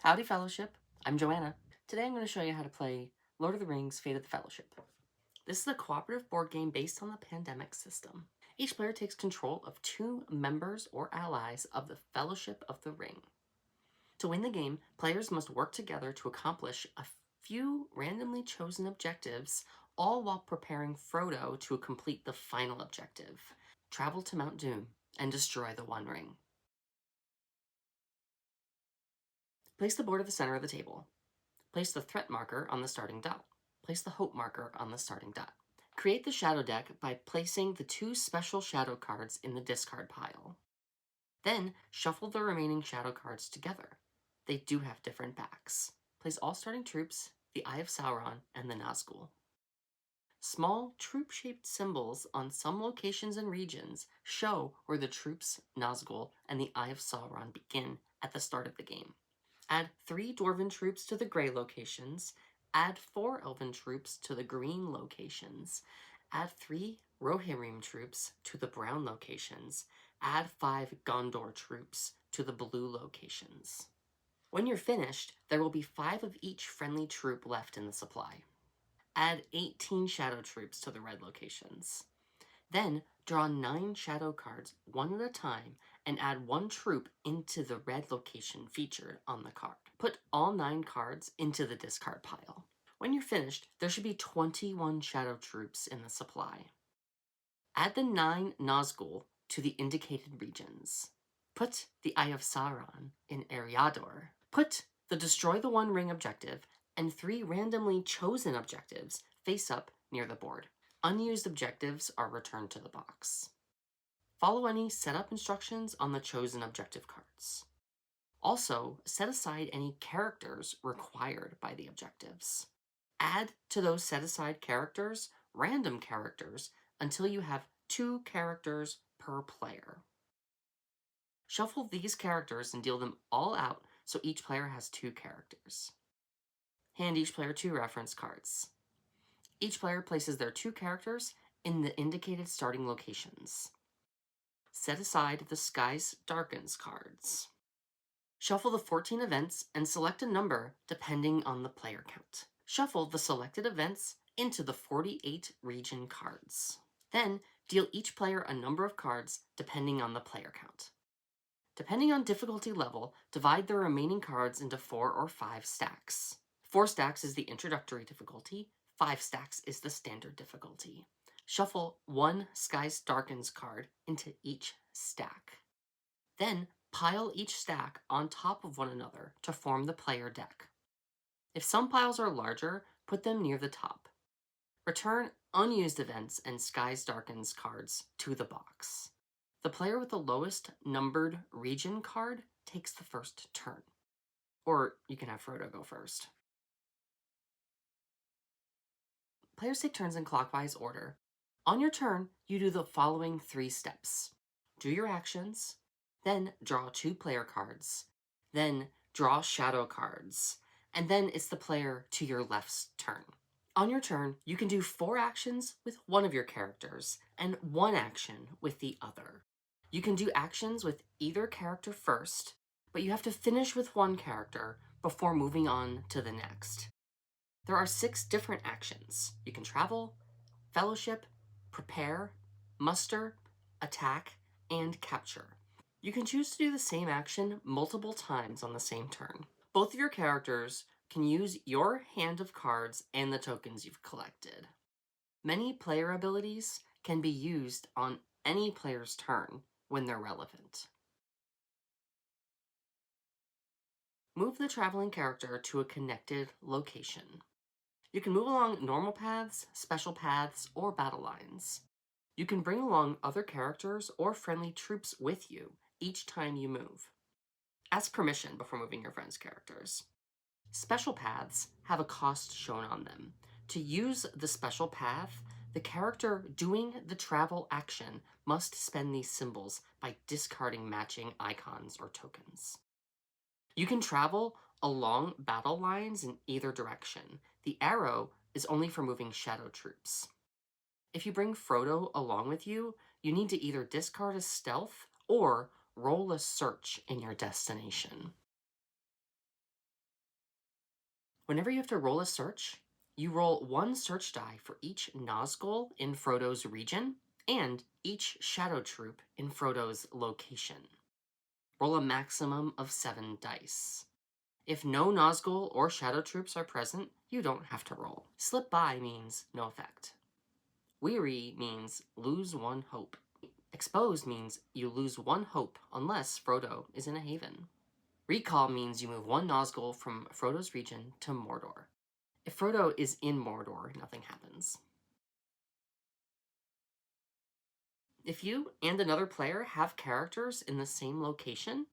Howdy Fellowship, I'm Joanna. Today I'm going to show you how to play Lord of the Rings Fate of the Fellowship. This is a cooperative board game based on the pandemic system. Each player takes control of 2 members or allies of the Fellowship of the Ring. To win the game, players must work together to accomplish a few randomly chosen objectives, all while preparing Frodo to complete the final objective: travel to Mount Doom and destroy the One Ring. Place the board at the center of the table. Place the threat marker on the starting dot. Place the hope marker on the starting dot. Create the shadow deck by placing the 2 special shadow cards in the discard pile. Then shuffle the remaining shadow cards together. They do have different backs. Place all starting troops, the Eye of Sauron, and the Nazgul. Small troop-shaped symbols on some locations and regions show where the troops, Nazgul, and the Eye of Sauron begin at the start of the game. Add 3 Dwarven troops to the gray locations. Add 4 Elven troops to the green locations. Add 3 Rohirrim troops to the brown locations. Add 5 Gondor troops to the blue locations. When you're finished, there will be 5 of each friendly troop left in the supply. Add 18 shadow troops to the red locations. Then draw 9 shadow cards one at a time and add 1 troop into the red location featured on the card. Put all 9 cards into the discard pile. When you're finished, there should be 21 shadow troops in the supply. Add the 9 Nazgul to the indicated regions. Put the Eye of Sauron in Eriador. Put the Destroy the One Ring objective and 3 randomly chosen objectives face up near the board. Unused objectives are returned to the box. Follow any setup instructions on the chosen objective cards. Also, set aside any characters required by the objectives. Add to those set aside characters random characters until you have 2 characters per player. Shuffle these characters and deal them all out so each player has 2 characters. Hand each player 2 reference cards. Each player places their 2 characters in the indicated starting locations. Set aside the Skies Darkens cards. Shuffle the 14 events and select a number depending on the player count. Shuffle the selected events into the 48 region cards. Then deal each player a number of cards depending on the player count. Depending on difficulty level, divide the remaining cards into 4 or 5 stacks. 4 stacks is the introductory difficulty, 5 stacks is the standard difficulty. Shuffle 1 Skies Darkens card into each stack. Then pile each stack on top of one another to form the player deck. If some piles are larger, put them near the top. Return unused events and Skies Darkens cards to the box. The player with the lowest numbered region card takes the first turn. Or you can have Frodo go first. Players take turns in clockwise order. On your turn, you do the following 3 steps. Do your actions, then draw 2 player cards, then draw shadow cards, and then it's the player to your left's turn. On your turn, you can do 4 actions with one of your characters and 1 action with the other. You can do actions with either character first, but you have to finish with one character before moving on to the next. There are 6 different actions. You can travel, fellowship, prepare, muster, attack, and capture. You can choose to do the same action multiple times on the same turn. Both of your characters can use your hand of cards and the tokens you've collected. Many player abilities can be used on any player's turn when they're relevant. Move the traveling character to a connected location. You can move along normal paths, special paths, or battle lines. You can bring along other characters or friendly troops with you each time you move. Ask permission before moving your friend's characters. Special paths have a cost shown on them. To use the special path, the character doing the travel action must spend these symbols by discarding matching icons or tokens. You can travel along battle lines in either direction. The arrow is only for moving shadow troops. If you bring Frodo along with you, you need to either discard a stealth or roll a search in your destination. Whenever you have to roll a search, you roll 1 search die for each Nazgul in Frodo's region and each Shadow Troop in Frodo's location. Roll a maximum of 7 dice. If no Nazgul or Shadow Troops are present, you don't have to roll. Slip by means no effect. Weary means lose 1 hope. Expose means you lose 1 hope unless Frodo is in a haven. Recall means you move 1 Nazgul from Frodo's region to Mordor. If Frodo is in Mordor, nothing happens. If you and another player have characters in the same location,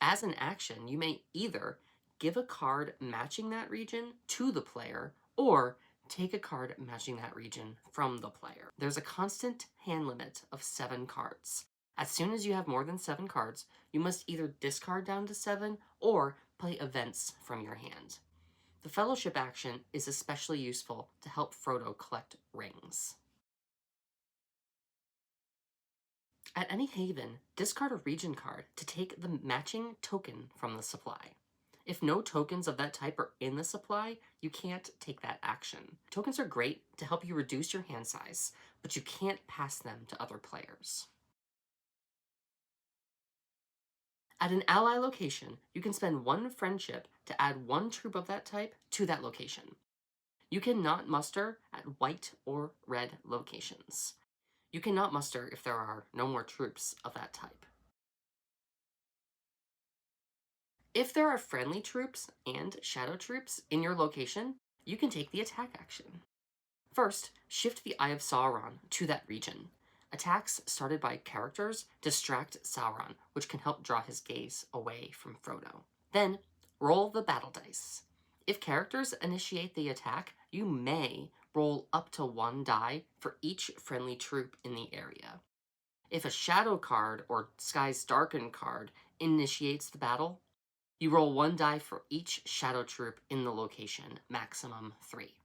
as an action, you may either give a card matching that region to the player or take a card matching that region from the player. There's a constant hand limit of 7 cards. As soon as you have more than 7 cards, you must either discard down to 7 or play events from your hand. The Fellowship action is especially useful to help Frodo collect rings. At any haven, discard a region card to take the matching token from the supply. If no tokens of that type are in the supply, you can't take that action. Tokens are great to help you reduce your hand size, but you can't pass them to other players. At an ally location, you can spend 1 friendship to add 1 troop of that type to that location. You cannot muster at white or red locations. You cannot muster if there are no more troops of that type. If there are friendly troops and shadow troops in your location, you can take the attack action. First, shift the Eye of Sauron to that region. Attacks started by characters distract Sauron, which can help draw his gaze away from Frodo. Then, roll the battle dice. If characters initiate the attack, you may roll up to 1 die for each friendly troop in the area. If a shadow card or Skies Darken card initiates the battle, you roll 1 die for each shadow troop in the location, maximum 3.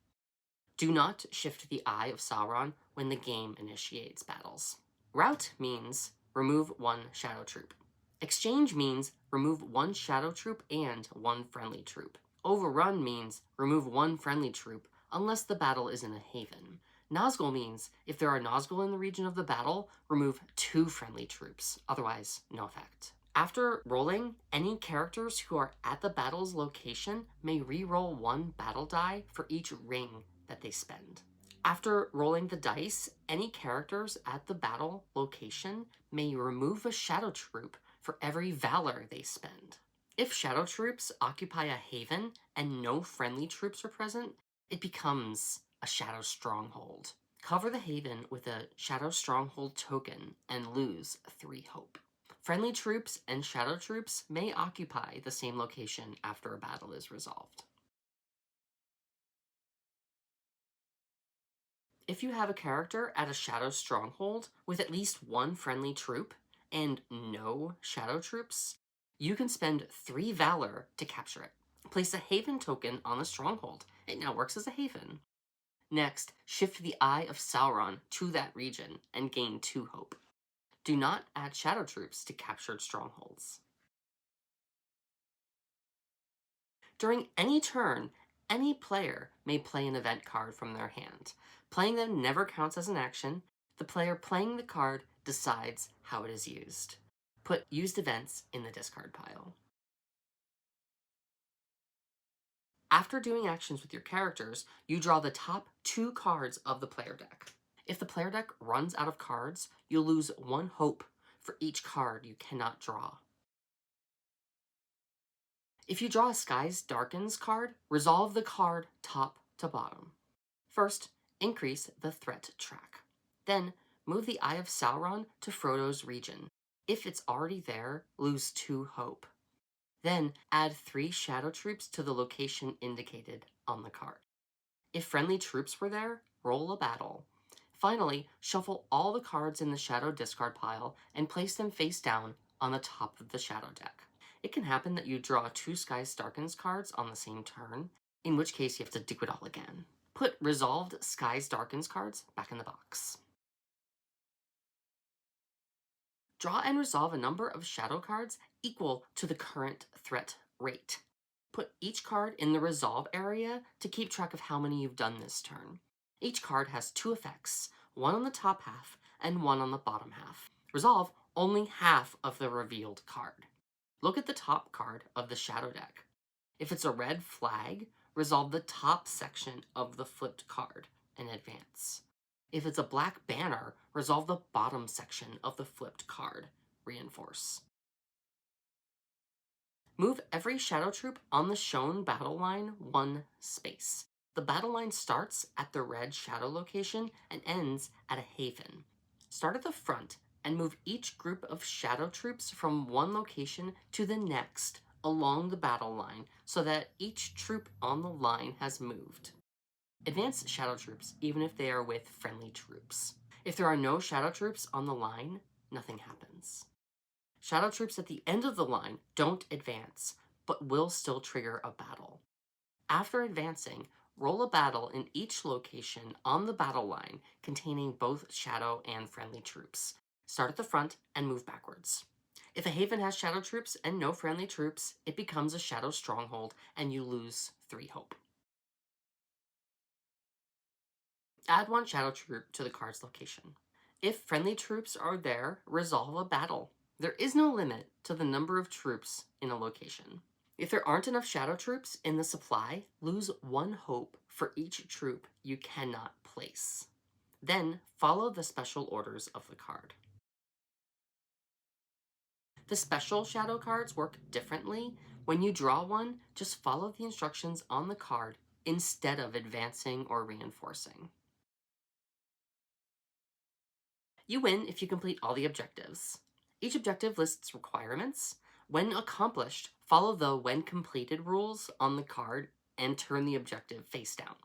Do not shift the Eye of Sauron when the game initiates battles. Rout means remove 1 shadow troop. Exchange means remove 1 shadow troop and 1 friendly troop. Overrun means remove 1 friendly troop unless the battle is in a haven. Nazgul means if there are Nazgul in the region of the battle, remove 2 friendly troops, otherwise no effect. After rolling, any characters who are at the battle's location may re-roll 1 battle die for each ring that they spend. After rolling the dice, any characters at the battle location may remove a shadow troop for every valor they spend. If shadow troops occupy a haven and no friendly troops are present, it becomes a shadow stronghold. Cover the haven with a shadow stronghold token and lose 3 hope. Friendly troops and shadow troops may occupy the same location after a battle is resolved. If you have a character at a shadow stronghold with at least 1 friendly troop and no shadow troops, you can spend 3 valor to capture it. Place a haven token on the stronghold. It now works as a haven. Next, shift the Eye of Sauron to that region and gain 2 hope. Do not add shadow troops to captured strongholds. During any turn, any player may play an event card from their hand. Playing them never counts as an action. The player playing the card decides how it is used. Put used events in the discard pile. After doing actions with your characters, you draw the top 2 cards of the player deck. If the player deck runs out of cards, you'll lose 1 hope for each card you cannot draw. If you draw a Skies Darkens card, resolve the card top to bottom. First, increase the threat track. Then, move the Eye of Sauron to Frodo's region. If it's already there, lose 2 hope. Then, add 3 shadow troops to the location indicated on the card. If friendly troops were there, roll a battle. Finally, shuffle all the cards in the shadow discard pile and place them face down on the top of the shadow deck. It can happen that you draw 2 Skies Darkens cards on the same turn, in which case you have to do it all again. Put resolved Skies Darkens cards back in the box. Draw and resolve a number of shadow cards equal to the current threat rate. Put each card in the resolve area to keep track of how many you've done this turn. Each card has 2 effects, one on the top half and one on the bottom half. Resolve only half of the revealed card. Look at the top card of the shadow deck. If it's a red flag, resolve the top section of the flipped card and advance. If it's a black banner, resolve the bottom section of the flipped card, reinforce. Move every shadow troop on the shown battle line 1 space. The battle line starts at the red shadow location and ends at a haven. Start at the front and move each group of shadow troops from one location to the next along the battle line so that each troop on the line has moved. Advance shadow troops even if they are with friendly troops. If there are no shadow troops on the line, nothing happens. Shadow troops at the end of the line don't advance, but will still trigger a battle. After advancing, roll a battle in each location on the battle line containing both shadow and friendly troops. Start at the front and move backwards. If a haven has shadow troops and no friendly troops, it becomes a shadow stronghold and you lose 3 hope. Add 1 shadow troop to the card's location. If friendly troops are there, resolve a battle. There is no limit to the number of troops in a location. If there aren't enough shadow troops in the supply, lose 1 hope for each troop you cannot place. Then follow the special orders of the card. The special shadow cards work differently. When you draw one, just follow the instructions on the card instead of advancing or reinforcing. You win if you complete all the objectives. Each objective lists requirements. When accomplished, follow the when completed rules on the card and turn the objective face down.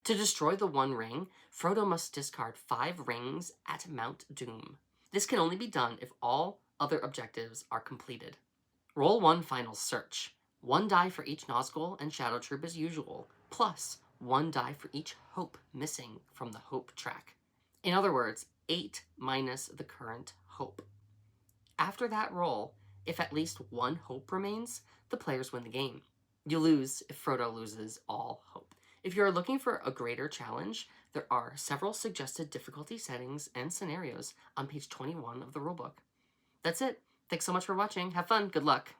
To destroy the 1 ring, Frodo must discard 5 rings at Mount Doom. This can only be done if all other objectives are completed. Roll 1 final search. 1 die for each Nazgul and Shadow Troop as usual, plus 1 die for each hope missing from the hope track. In other words, 8 minus the current hope. After that roll, if at least 1 hope remains, the players win the game. You lose if Frodo loses all hope. If you're looking for a greater challenge, there are several suggested difficulty settings and scenarios on page 21 of the rulebook. That's it. Thanks so much for watching. Have fun. Good luck.